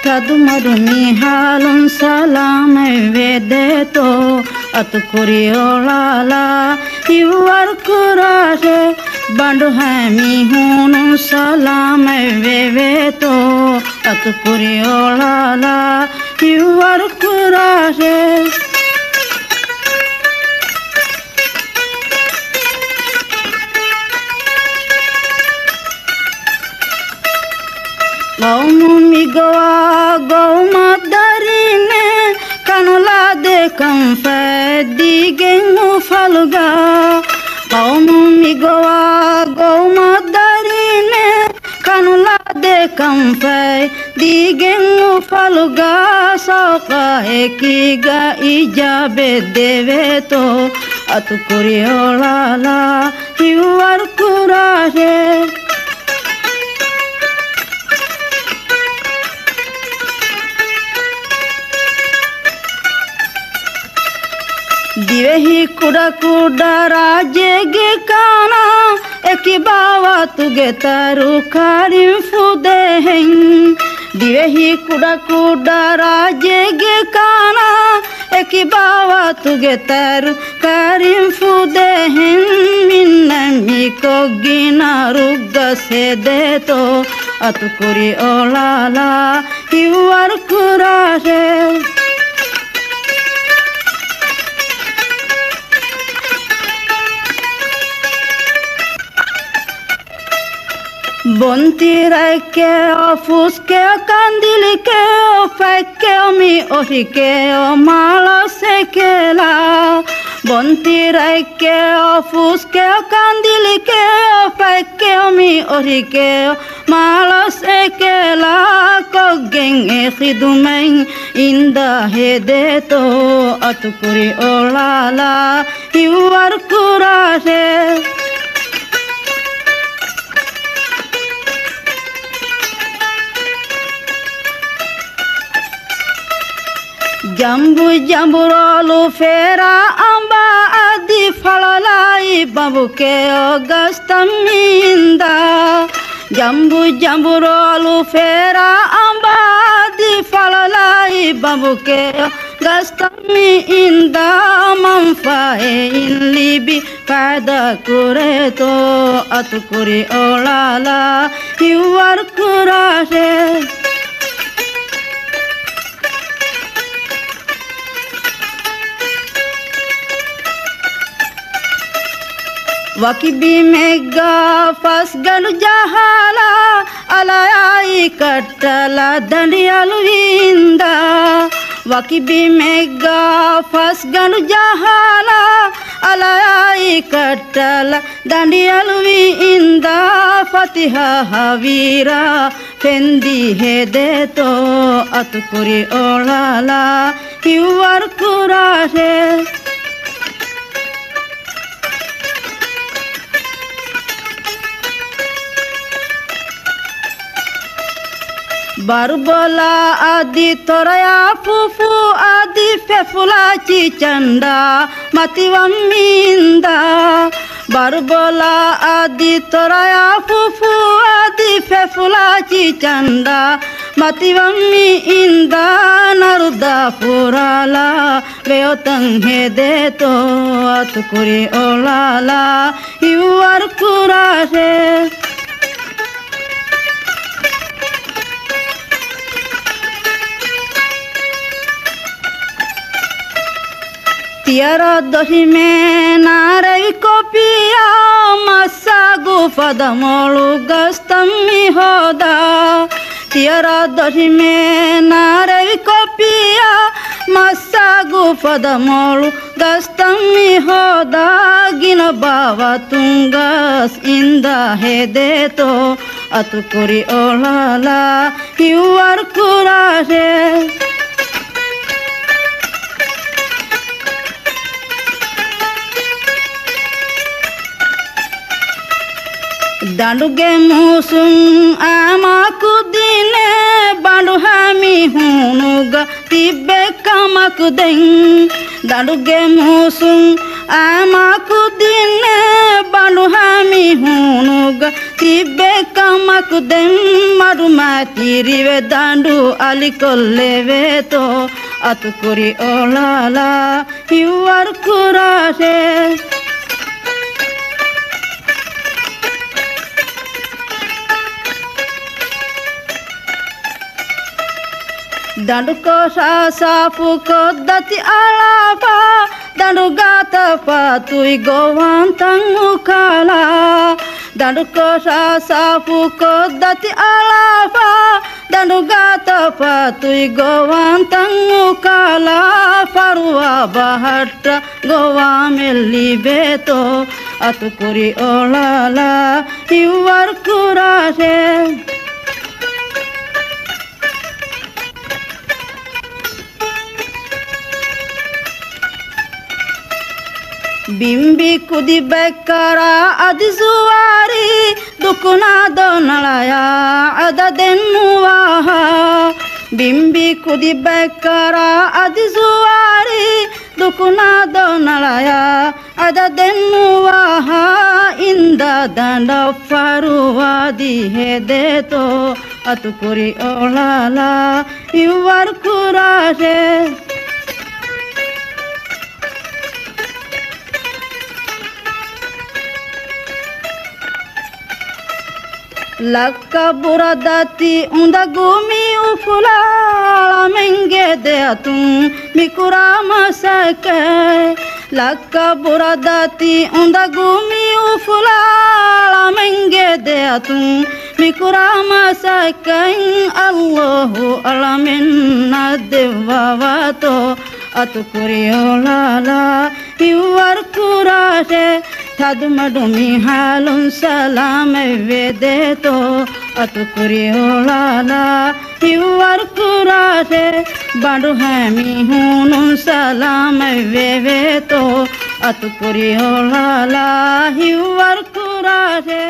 Kadumadumi halun salam vedeto atukuriolala yuar kurase bandu hami hunu salam vedeto atukuriolala yuar kurase Migoa goma darine kanula de kamfe digengu faluga migoa goma darine kanula de kamfe digengu faluga sauka ekiga ijabe deveto atukuriolala yuar kurase Dhivehi कुड़ा कुड़ा राजे गे काना एकी बावा तुगे तारू कारिम फुदे हैं दिवेही कुड़ा कुड़ा राजे गे काना एकी बावा तुगे तारू कारिम फुदे हैं मिन्नमी को गिना रुगा से दे तो अतुकुरी ओलाला युवार कुराशे Bonti rake o fuske o kandilike o fekke o mi ohike o mala sekela Bonti rake o fuske o kandilike o fekke o mi ohike o mala sekela Kogeng e khidumeng inda hedeto atukuri olala yuar kurase Jambu jamburolu fera amba adi falalai babuke ogastaminda Jambu jamburolu fera amba adi falalai babuke ogastaminda manfae inlibi pada kureto atukuri olala yuar kurase Wakibi mega fas galu jahala alayai katala dandialu inda Wakibi mega fas galu jahala alayai katala dandialu inda Fatiha havira fendi hedeto atukuri olala yuar kurase Barbola adi toraya fufu adi fefula cicanda matiwaminda Barbola adi toraya fufu adi fefula cicanda matiwami inda naruda purala veotang hedeto atukuri olala yuar kurase Tiara dohi me narai kopia masagu fadamolu gastami hoda Tiara dohi me narai kopia masagu fadamolu gastami hoda Gina bawa tungas inda hedeto atukuri olala yuar kurase Danduge musung amaku dine bandu hami hunuga tibbe kamaku deng Danduge musung amaku dine bandu hami hunuga tibbe kamaku den maruma tirive dandu alikolleve to atukuri olala hiwar kurase danduko sasapu kodati alapa dandu gata patui gowantang ukala danduko sasapu kodati alapa dandu gata patui gowantang ukala parua bahatta gowa melli beto atukuri olala hiwar kurase bimbi kudi bekkara adi suwari dukuna donalaya ada dennuwaha bimbi kudi bekkara adi suwari dukuna donalaya ada dennuwaha inda danda faruwadi hedeto atukuri olala iwar kurase lakka buradati unda gumi ufula menge de atum mikura masake lakka buradati unda gumi ufula menge de atum mikura masake Allahu alamin nadwawato atukuri olala hiwar kurase tadmadumi halun salam vedeto atukuri olala hiwar kurase bandu hami hunun salam veveto atukuri olala hiwar kurase